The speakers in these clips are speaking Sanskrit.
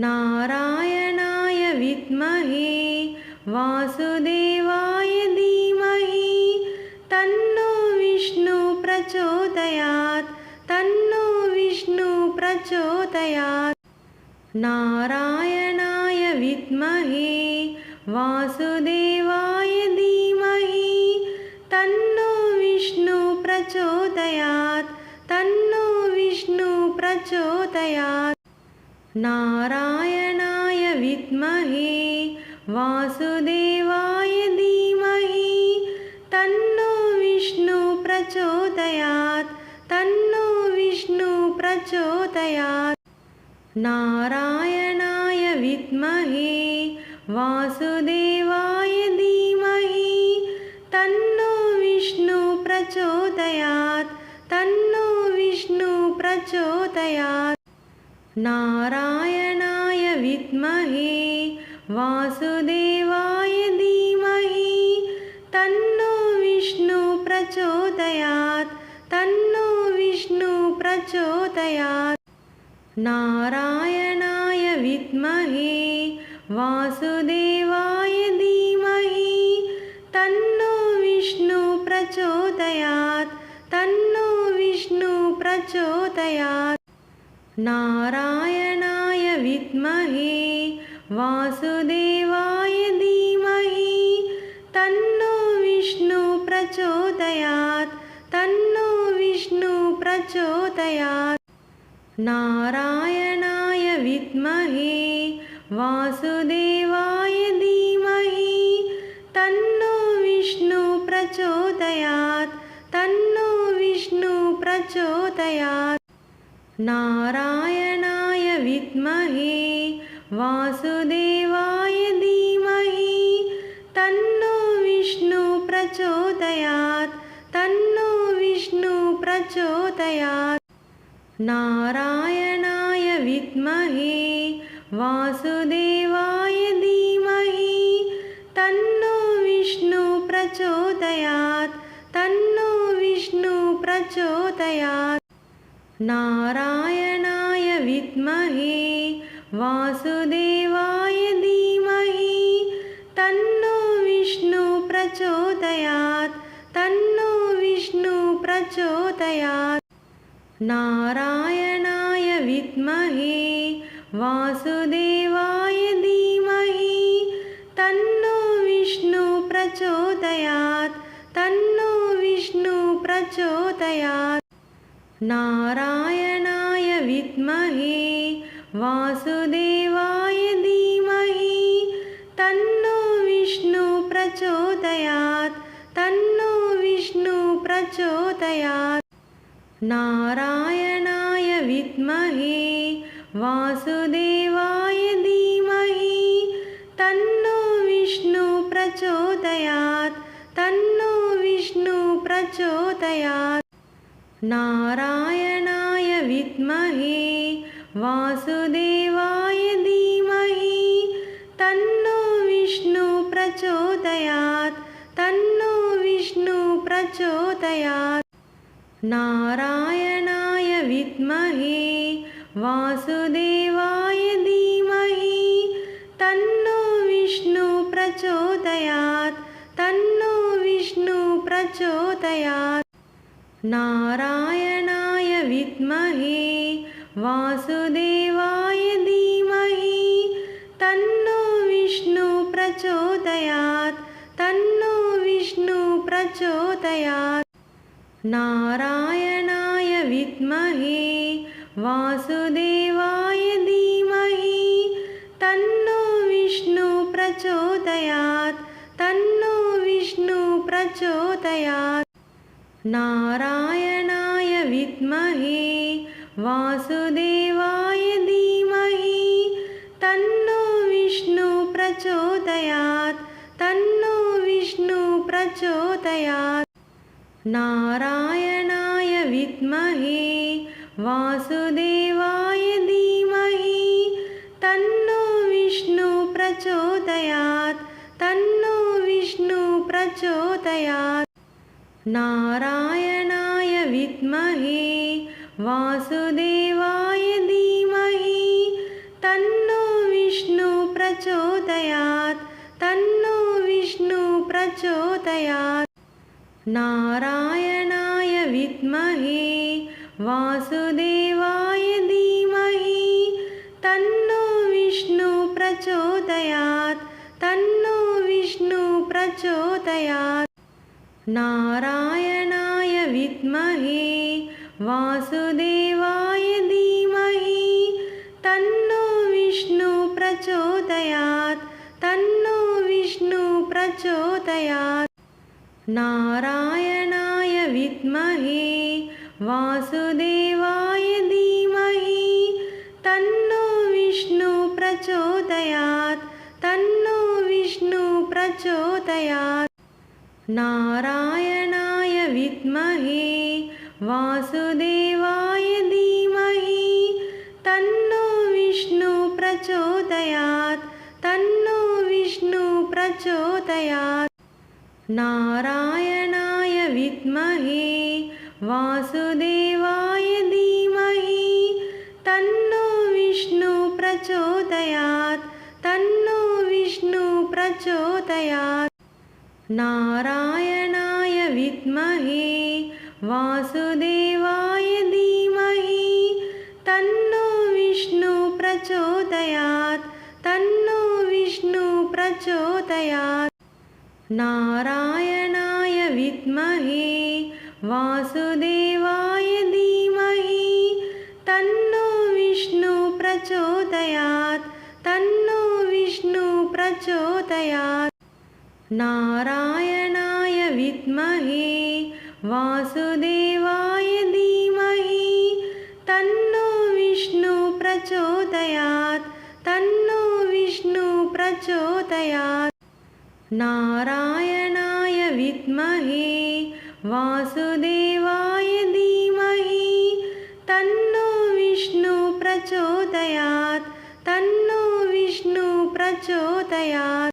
नारायणाय विद्महे वासुदेवाय धीमहि तन्नो विष्णु प्रचोदयात् तन्नो विष्णु प्रचोदयात्। नारायणाय विद्महे वासुदेवाय धीमहि तन्नो विष्णु प्रचोदयात् तन्नो विष्णु प्रचोदयात्। नारायणाय विद्महे वासुदेवाय धीमहि तन्नो विष्णु प्रचोदयात् तन्नो विष्णु प्रचोदयात्। नारायणाय विद्महे वासुदेवाय धीमहि तन्नो विष्णु प्रचोदयात् तन्नो विष्णु प्रचोदयात्। नारायणाय विद्महे वासुदेवाय धीमहि तन्नो विष्णु प्रचोदयात् तन्नो विष्णु प्रचोदयात्। नारायणाय विद्महे वासुदेवाय धीमहि तन्नो विष्णु प्रचोदयात् तन्नो विष्णु प्रचोदयात्। नारायणाय विद्महे वासुदेवाय धीमहि तन्नो विष्णु प्रचोदयात् तन्नो विष्णु प्रचोदयात्। नारायणाय विद्महे वासुदेवाय धीमहि तन्नो विष्णु प्रचोदयात् तन्नो विष्णु प्रचोदयात्। नारायणाय विद्महे वासुदेवाय धीमहि तन्नो विष्णु प्रचोदयात् तन्नो विष्णु प्रचोदयात्। नारायणाय विद्महे वासुदेवाय धीमहि तन्नो विष्णु प्रचोदयात् तन्नो विष्णु प्रचोदयात्। नारायणाय विद्महे वासुदेवाय धीमहि तन्नो विष्णु प्रचोदयात् तन्नो विष्णु प्रचोदयात्। नारायणाय विद्महे वासुदेवाय धीमहि तन्नो विष्णु प्रचोदयात् तन्नो विष्णु प्रचोदयात्। नारायणाय विद्महे वासुदेवाय धीमहि तन्नो विष्णु प्रचोदयात् तन्नो विष्णु प्रचोदयात्। नारायणाय विद्महे वासुदेवाय धीमहि तन्नो विष्णु प्रचोदयात् तन्नो विष्णु प्रचोदयात्। नारायणाय विद्महे वासुदेवाय धीमहि तन्नो विष्णु प्रचोदयात् तन्नो विष्णु प्रचोदयात्। नारायणाय विद्महे वासुदेवाय धीमहि तन्नो विष्णु प्रचोदयात् तन्नो विष्णु प्रचोदयात्। नारायणाय विद्महे वासुदेवाय धीमहि तन्नो विष्णु प्रचोदयात् तन्नो विष्णु प्रचोदयात्। नारायणाय विद्महे वासुदेवाय धीमहि तन्नो विष्णु प्रचोदयात् तन्नो विष्णु प्रचोदयात्। नारायणाय विद्महे वासुदेवाय धीमहि तन्नो विष्णु प्रचोदयात् तन्नो विष्णु प्रचोदयात्। नारायणाय विद्महे वासुदेवाय धीमहि तन्नो विष्णु प्रचोदयात् तन्नो विष्णु प्रचोदयात्। नारायणाय विद्महे वासुदेवाय धीमहि तन्नो प्रचोदयात् तन्नो विष्णु प्रचोदयात् नारायणाय विद्महे वासुदेवाय धीमहि तन्नो विष्णु प्रचोदयात् तन्नो विष्णु प्रचोदयात् नारायणाय विद्महे वासुदेवाय धीमहि तन्नो विष्णु प्रचोदयात् तन्नो विष्णु प्रचोदयात् नारायणाय विद्महे वासुदेवाय धीमहि तन्नो विष्णु प्रचोदयात् तन्नो विष्णु प्रचोदयात् नारायणाय विद्महे वासुदेवाय धीमहि तन्नो विष्णु प्रचोदयात् तन्नो विष्णु प्रचोदयात् नारायणाय विद्महे वासुदेवाय धीमहि तन्नो विष्णु प्रचोदयात् तन्नो विष्णु प्रचोदयात् नारायणाय विद्महे वासुदेवाय धीमहि तन्नो विष्णु प्रचोदयात् तन्नो विष्णु प्रचोदयात् नारायणाय विद्महे वासुदेवाय धीमहि तन्नो विष्णु प्रचोदयात् तन्नो विष्णु प्रचोदयात् नारायणाय विद्महे वासुदेवाय धीमहि तन्नो विष्णु प्रचोदयात् तन्नो विष्णु प्रचोदयात् नारायणाय विद्महे वासुदेवाय धीमहि तन्नो विष्णु प्रचोदयात् तन्नो विष्णु प्रचोदयात्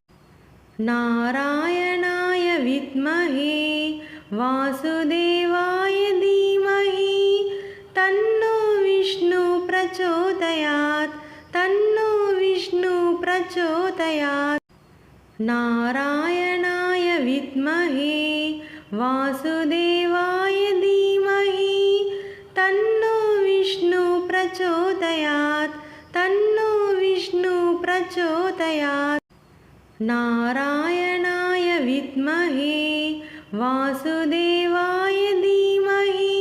नारायणाय विद्महे वासुदेवाय धीमहि तन्नो विष्णु प्रचोदयात् तन्नो विष्णु प्रचोदयात् नारायणाय विद्महे वासुदेवाय धीमहि तन्नो विष्णु प्रचोदयात् तन्नो विष्णु प्रचोदयात् नारायणाय विद्महे वासुदेवाय धीमहि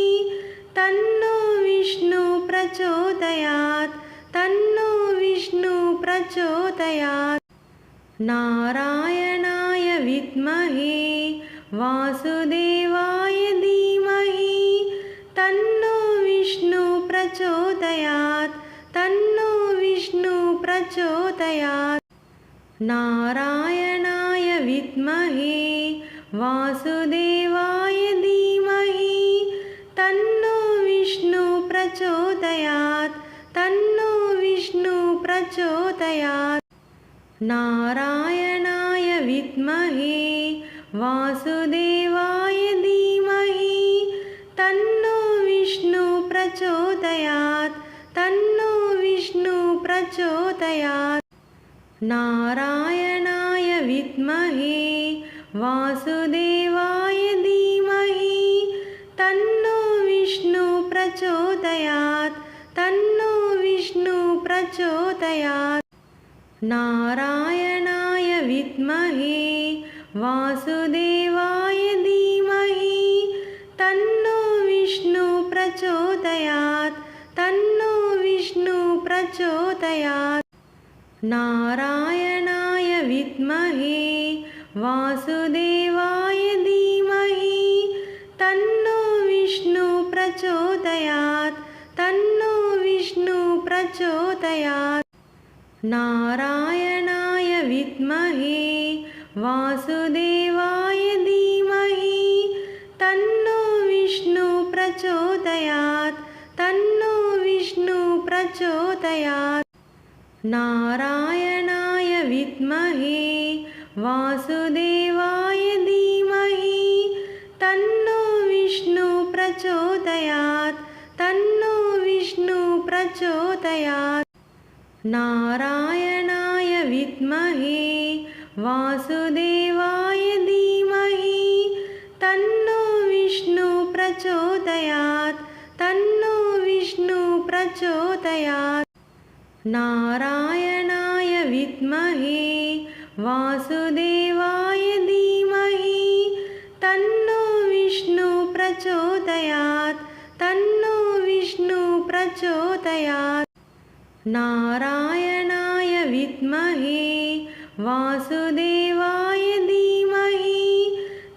तन्नो विष्णु प्रचोदयात् तन्नो विष्णु प्रचोदयात् नारायणाय विद्महे वासुदेवाय धीमहि तन्नो विष्णु प्रचोदयात् तन्नो विष्णु प्रचोदयात् नारायणाय विद्महे वासुदेवाय धीमहि तन्नो विष्णु प्रचोदयात् तन्नो विष्णु प्रचोदयात् नारायणाय विद्महे वासुदेवाय धीमहि तन्नो विष्णु प्रचोदयात् तन्नो विष्णु प्रचोदयात् नारायणाय विद्महे वासुदेवाय धीमहि तन्नो विष्णु प्रचोदयात् तन्नो विष्णु प्रचोदयात् नारायणाय विद्महे वासुदेवाय धीमहि तन्नो विष्णु प्रचोदयात् तन्नो विष्णु प्रचोदयात् नारायणाय विद्महे वासुदेवाय धीमहि तन्नो विष्णु प्रचोदयात् तन्नो विष्णु प्रचोदयात् नारायणाय विद्महे वासुदेवाय धीमहि तन्नो विष्णु प्रचोदयात् तन्नो विष्णु प्रचोदयात् नारायणाय विद्महे वासुदेवाय धीमहि तन्नो विष्णु प्रचोदयात् तन्नो विष्णु प्रचोदयात् नारायणाय विद्महे वासुदेवाय धीमहि तन्नो विष्णु प्रचोदयात् तन्नो विष्णु प्रचोदयात् नारायणाय विद्महे वासुदेवाय धीमहि तन्नो विष्णु प्रचोदयात् तन्नो विष्णु प्रचोदयात् नारायणाय विद्महे वासुदेवाय धीमहि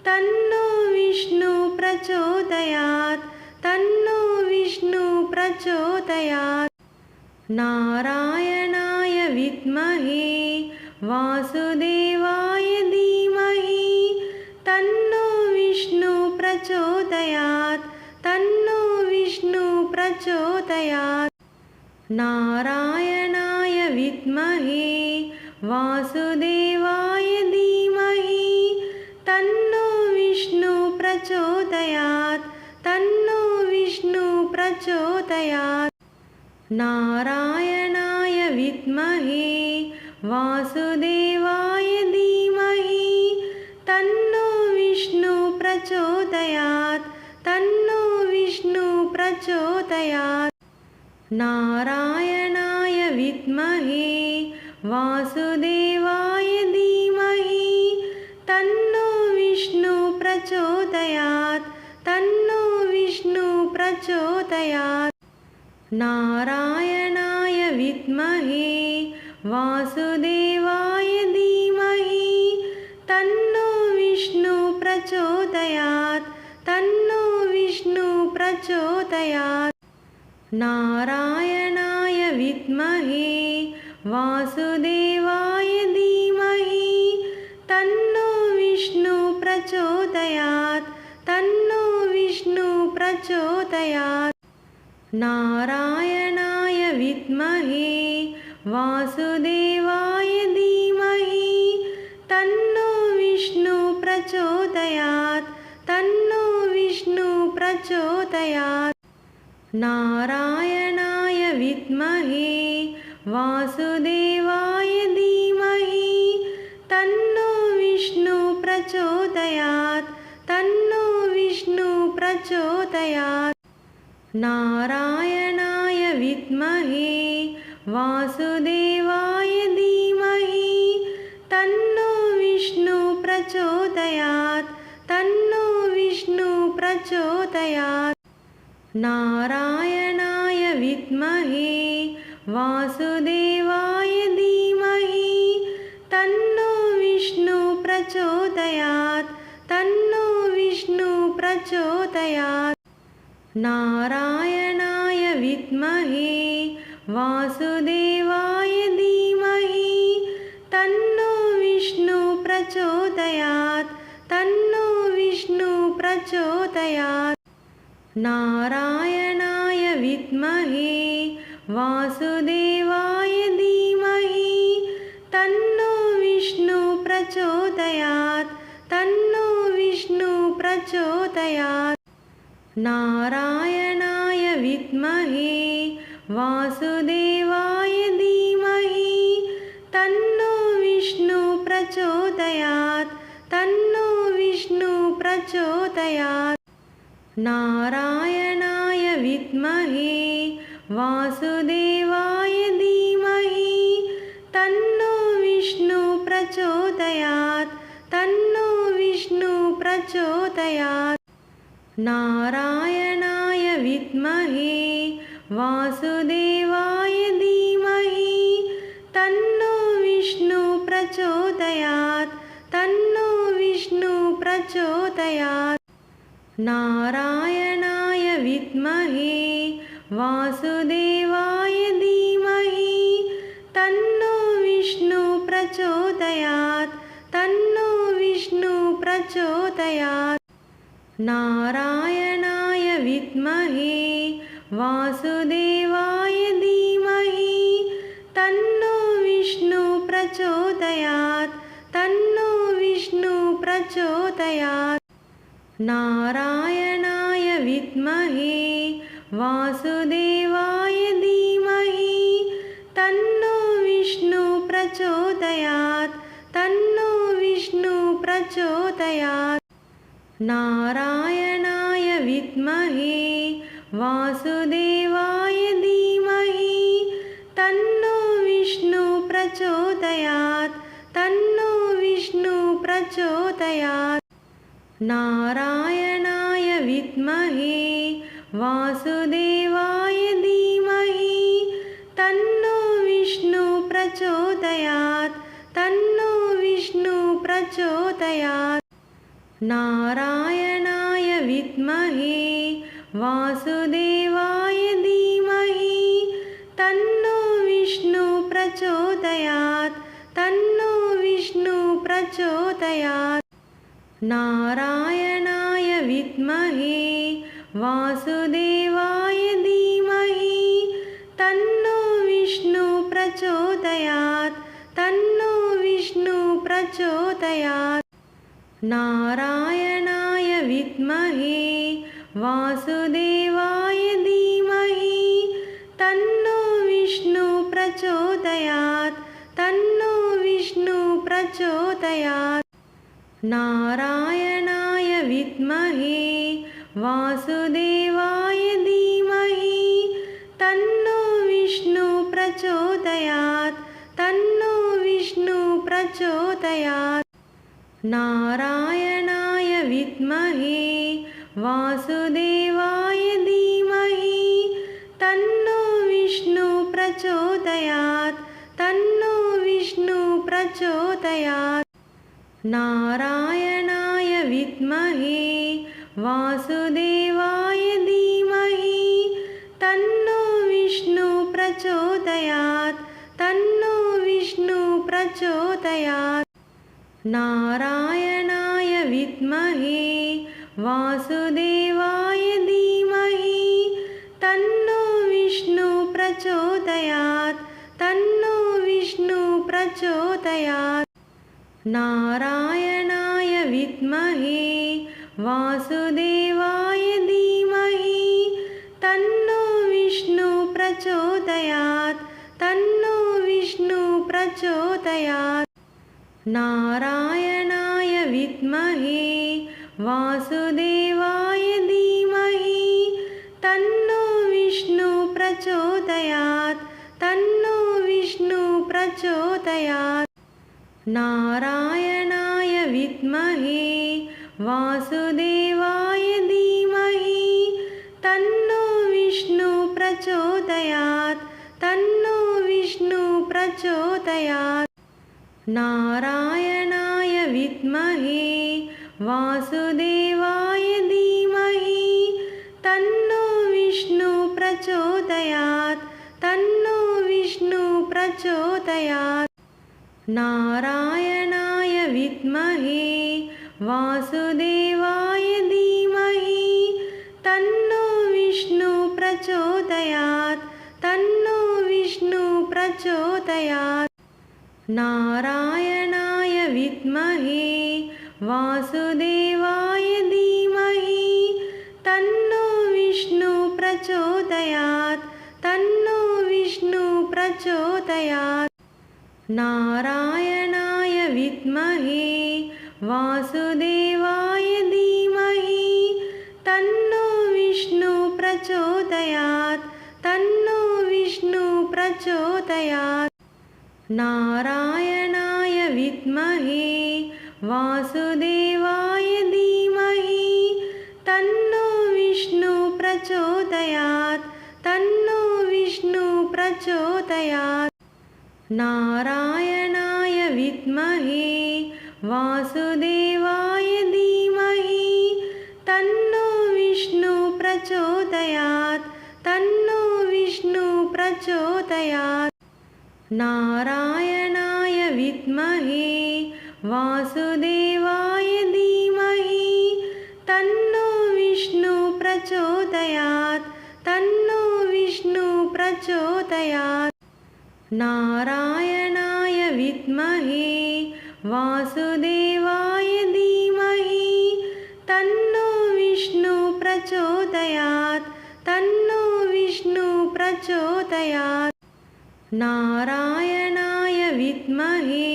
तन्नो विष्णु प्रचोदयात् तन्नो विष्णु प्रचोदयात् नारायणाय विद्महे वासुदेवाय धीमहि तन्नो विष्णु प्रचोदयात् तन्नो विष्णु प्रचोदयात् नारायणाय विद्महे वासुदेवाय धीमहि तन्नो विष्णु प्रचोदयात् तन्नो विष्णु प्रचोदयात् नारायणाय विद्महे वासुदेवाय धीमहि तन्नो विष्णु प्रचोदयात् तन्नो विष्णु प्रचोदयात् नारायणाय विद्महे वासुदेवाय धीमहि तन्नो विष्णु प्रचोदयात् तन्नो विष्णु प्रचोदयात् नारायणाय विद्महे वासुदेवाय धीमहि तन्नो विष्णु प्रचोदयात् तन्नो विष्णु प्रचोदयात् नारायणाय विद्महे वासुदेवाय धीमहि तन्नो विष्णु प्रचोदयात् तन्नो विष्णु प्रचोदयात् नारायणाय विद्महे वासुदेवाय धीमहि तन्नो विष्णु प्रचोदयात् तन्नो विष्णु प्रचोदयात् नारायणाय विद्महे वासुदेवाय धीमहि तन्नो विष्णु प्रचोदयात् तन्नो विष्णु प्रचोदयात् नारायणाय विद्महे वासुदेवाय धीमहि तन्नो विष्णु प्रचोदयात् तन्नो विष्णु प्रचोदयात् नारायणाय विद्महे वासुदेवाय धीमहि तन्नो विष्णु प्रचोदयात् तन्नो विष्णु प्रचोदयात् नारायणाय विद्महे वासुदेवाय धीमहि तन्नो विष्णु प्रचोदयात् तन्नो विष्णु प्रचोदयात् नारायणाय विद्महे वासुदेवाय धीमहि तन्नो विष्णु प्रचोदयात् तन्नो विष्णु प्रचोदयात् नारायणाय विद्महे वासुदेवाय धीमहि तन्नो विष्णु प्रचोदयात् तन्नो विष्णु प्रचोदयात् नारायणाय विद्महे वासुदेवाय धीमहि तन्नो विष्णु प्रचोदयात् तन्नो विष्णु प्रचोदयात् नारायणाय विद्महे वासुदेवाय धीमहि तन्नो विष्णु प्रचोदयात् तन्नो विष्णु प्रचोदयात् नारायणाय विद्महे वासुदेवाय धीमहि तन्नो विष्णु प्रचोदयात् तन्नो विष्णु प्रचोदयात् नारायणाय विद्महे वासुदेवाय धीमहि तन्नो विष्णु प्रचोदयात् तन्नो विष्णु प्रचोदयात् नारायणाय विद्महे वासुदेवाय धीमहि तन्नो विष्णु प्रचोदयात् नारायणाय विद्महे वासुदेवाय धीमहि तन्नो विष्णु प्रचोदयात् तन्नो विष्णु प्रचोदयात् नारायणाय विद्महे वासुदेवाय धीमहि तन्नो विष्णु प्रचोदयात् तन्नो विष्णु प्रचोदयात् नारायणाय विद्महे वासुदेवाय धीमहि तन्नो विष्णु प्रचोदयात् तन्नो विष्णु प्रचोदयात् नारायणाय विद्महे वासुदेवाय धीमहि तन्नो विष्णु प्रचोदयात् तन्नो विष्णु प्रचोदयात् नारायणाय विद्महे वासुदेवाय धीमहि तन्नो विष्णु प्रचोदयात् तन्नो विष्णु प्रचोदयात् नारायणाय विद्महे वासुदेवाय धीमहि तन्नो विष्णु प्रचोदयात् तन्नो विष्णु प्रचोदयात् नारायणाय विद्महे वासुदेवाय धीमहि तन्नो विष्णु प्रचोदयात् तन्नो विष्णु प्रचोदयात् नारायणाय विद्महे वासुदेवाय धीमहि तन्नो विष्णु प्रचोदयात् तन्नो विष्णु प्रचोदयात् नारायणाय विद्महे वासुदेवाय धीमहि तन्नो विष्णु प्रचोदयात् तन्नो विष्णु प्रचोदयात् नारायणाय विद्महे वासुदेवाय धीमहि तन्नो विष्णु प्रचोदयात् तन्नो विष्णु प्रचोदयात् नारायणाय विद्महे वासुदेवाय धीमहि तन्नो विष्णु प्रचोदयात् तन्नो विष्णु प्रचोदयात् नारायणाय विद्महे वासुदेवाय धीमहि तन्नो विष्णु प्रचोदयात् तन्नो विष्णु प्रचोदयात् नारायणाय विद्महे वासुदेवाय धीमहि तन्नो विष्णु प्रचोदयात् तन्नो विष्णु प्रचोदयात् नारायणाय विद्महे वासुदेवाय धीमहि तन्नो विष्णु प्रचोदयात् तन्नो विष्णु प्रचोदयात् नारायणाय विद्महे वासुदेवाय धीमहि तन्नो विष्णु प्रचोदयात् तन्नो विष्णु प्रचोदयात् नारायणाय विद्महे वासुदेवाय धीमहि तन्नो विष्णु प्रचोदयात् तन्नो विष्णु प्रचोदयात् नारायणाय विद्महे वासुदेवाय धीमहि तन्नो विष्णु प्रचोदयात् तन्नो विष्णु प्रचोदयात् नारायणाय विद्महे वासुदेवाय धीमहि तन्नो विष्णु प्रचोदयात् तन्नो विष्णु प्रचोदयात् नारायणाय विद्महे वासुदेवाय धीमहि तन्नो विष्णु प्रचोदयात् तन्नो विष्णु प्रचोदयात् नारायणाय विद्महे वासुदेवाय धीमहि तन्नो विष्णु प्रचोदयात् तन्नो विष्णु प्रचोदयात् नारायणाय विद्महे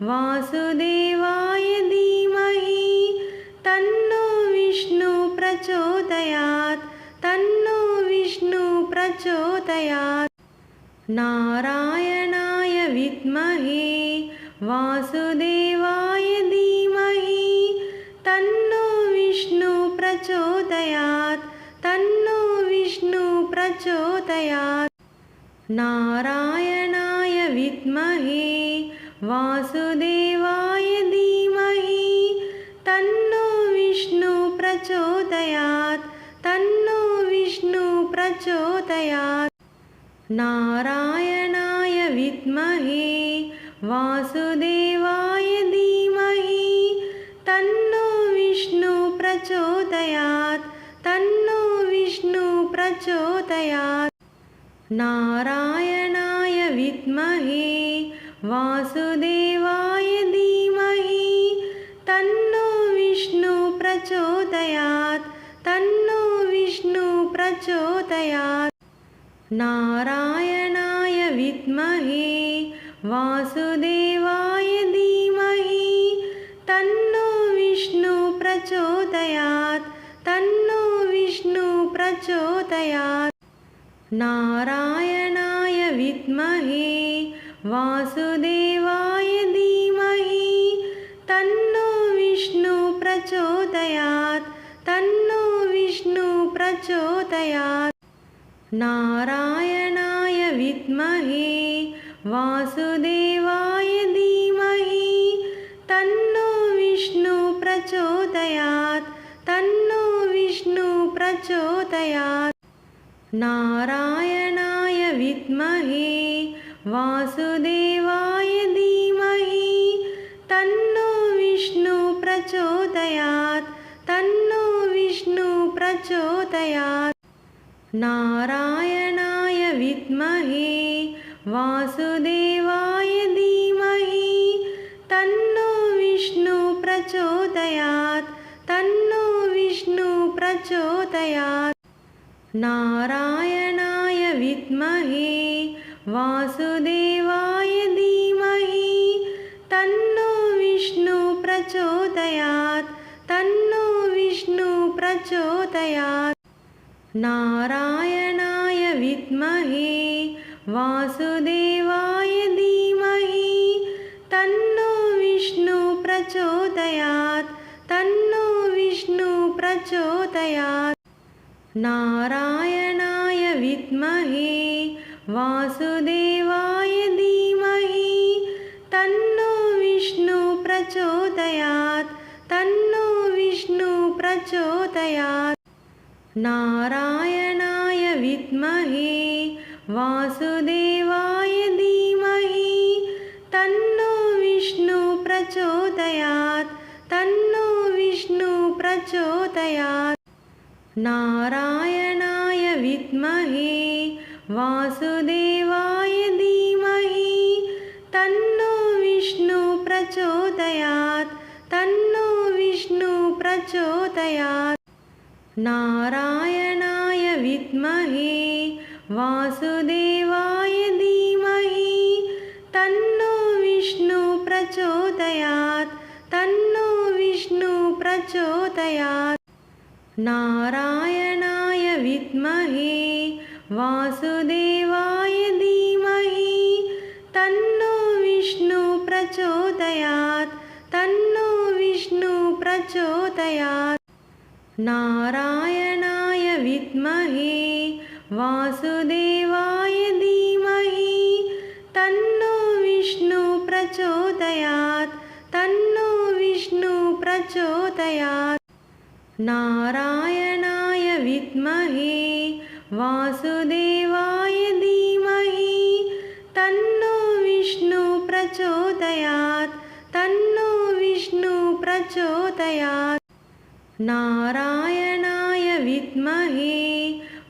वासुदेवाय धीमहि तन्नो प्रचोदयात् तन्नो विष्णु प्रचोदयात् नारायणाय विद्महे वासुदेवाय धीमहि तन्नो विष्णु प्रचोदयात् तन्नो विष्णु प्रचोदयात् नारायणाय विद्महे वासुदेवाय धीमहि तन्नो विष्णु प्रचोदयात् तन्नो विष्णु प्रचोदयात् नारायणाय विद्महे वासुदेवाय धीमहि तन्नो विष्णु प्रचोदयात् तन्नो विष्णु प्रचोदयात् नारायणाय विद्महे वासुदेवाय धीमहि तन्नो विष्णु प्रचोदयात् तन्नो विष्णु प्रचोदयात् नारायणाय विद्महे वासुदेवाय धीमहि तन्नो विष्णु प्रचोदयात् तन्नो विष्णु प्रचोदयात् नारायणाय विद्महे वासुदेवाय धीमहि तन्नो विष्णु प्रचोदयात् तन्नो विष्णु प्रचोदयात् नारायणाय विद्महे वासुदेवाय धीमहि तन्नो विष्णु प्रचोदयात् तन्नो विष्णु प्रचोदयात् नारायणाय विद्महे वासुदेवाय धीमहि तन्नो विष्णु प्रचोदयात् तन्नो विष्णु प्रचोदयात् नारायणाय विद्महे वासुदेवाय धीमहि तन्नो विष्णु प्रचोदयात् तन्नो विष्णु प्रचोदयात् नारायणाय विद्महे वासुदेवाय धीमहि तन्नो विष्णु प्रचोदयात् तन्नो विष्णु प्रचोदयात् नारायणाय विद्महे वासुदेवाय धीमहि तन्नो विष्णु प्रचोदयात् तन्नो विष्णु प्रचोदयात् नारायणाय विद्महे वासुदेवाय धीमहि तन्नो विष्णु प्रचोदयात् तन्नो विष्णु प्रचोदयात् नारायणाय विद्महे वासुदेवाय धीमहि तन्नो विष्णु प्रचोदयात् तन्नो विष्णु प्रचोदयात् नारायणाय विद्महे वासुदेवाय धीमहि तन्नो विष्णु प्रचोदयात् तन्नो विष्णु प्रचोदयात् नारायणाय विद्महे वासुदेवाय धीमहि तन्नो विष्णु प्रचोदयात् तन्नो विष्णु प्रचोदयात् नारायणाय विद्महे वासुदेवाय धीमहि तन्नो विष्णु प्रचोदयात् तन्नो विष्णु प्रचोदयात् नारायणाय विद्महे वासुदेवाय धीमहि तन्नो विष्णु प्रचोदयात् तन्नो विष्णु प्रचोदयात् नारायणाय विद्महे वासुदेवाय धीमहि तन्नो विष्णु प्रचोदयात् तन्नो विष्णु प्रचोदयात् नारायणाय विद्महे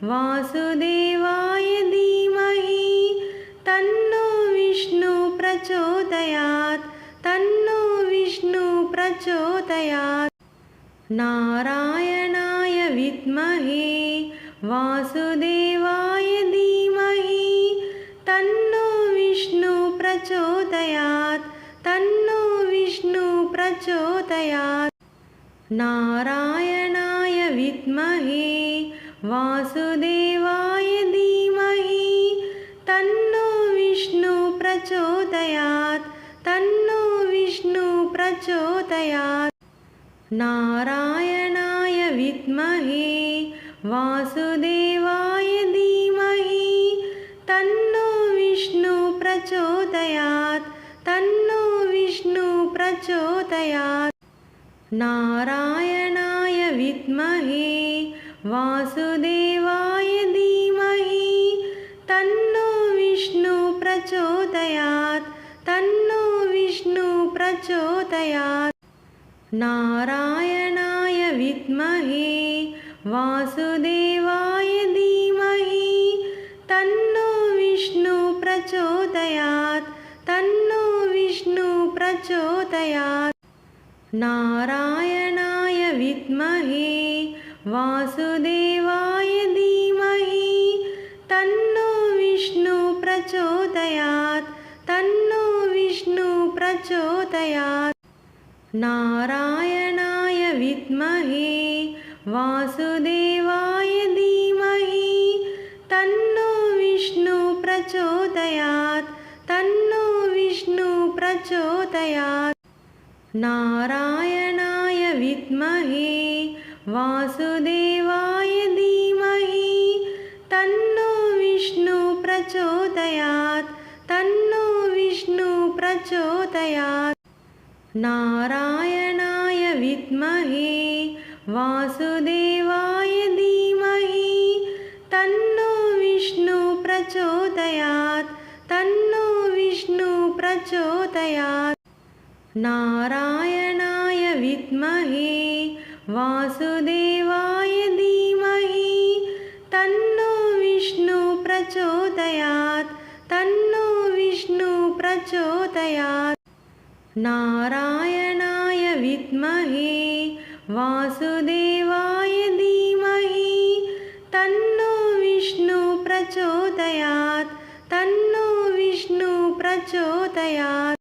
वासुदेवाय धीमहि तन्नो विष्णु प्रचोदयात् तन्नो विष्णु प्रचोदयात् नारायणाय विद्महे वासुदेवाय धीमहि तन्नो विष्णु प्रचोदयात् तन्नो विष्णु प्रचोदयात् नारायणाय विद्महे वासुदेवाय धीमहि तन्नो विष्णु प्रचोदयात् तन्नो विष्णु प्रचोदयात् नारायणाय विद्महे वासुदेवाय धीमहि तन्नो विष्णु प्रचोदयात् तन्नो विष्णु प्रचोदयात् नारायणाय विद्महे वासुदेवाय धीमहि तन्नो विष्णु प्रचोदयात् तन्नो विष्णु प्रचोदयात् नारायणाय विद्महे वासुदेवाय धीमहि तन्नो विष्णु प्रचोदयात् तन्नो विष्णु प्रचोदयात् नारायणाय विद्महे वासुदेवाय धीमहि तन्नो विष्णु प्रचोदयात् तन्नो विष्णु प्रचोदयात् नारायणाय विद्महे वासुदेवाय धीमहि तन्नो विष्णु प्रचोदयात् तन्नो विष्णु प्रचोदयात् नारायणाय विद्महे वासुदेवाय धीमहि तन्नो विष्णु प्रचोदयात् तन्नो विष्णु प्रचोदयात् नारायणाय विद्महे वासुदेवाय धीमहि तन्नो विष्णु प्रचोदयात् तन्नो विष्णु प्रचोदयात् नारायणाय विद्महे वासुदेवाय धीमहि तन्नो विष्णु प्रचोदयात् तन्नो विष्णु प्रचोदयात् नारायणाय विद्महे वासुदेवाय धीमहि तन्नो विष्णु प्रचोदयात् तन्नो विष्णु प्रचोदयात्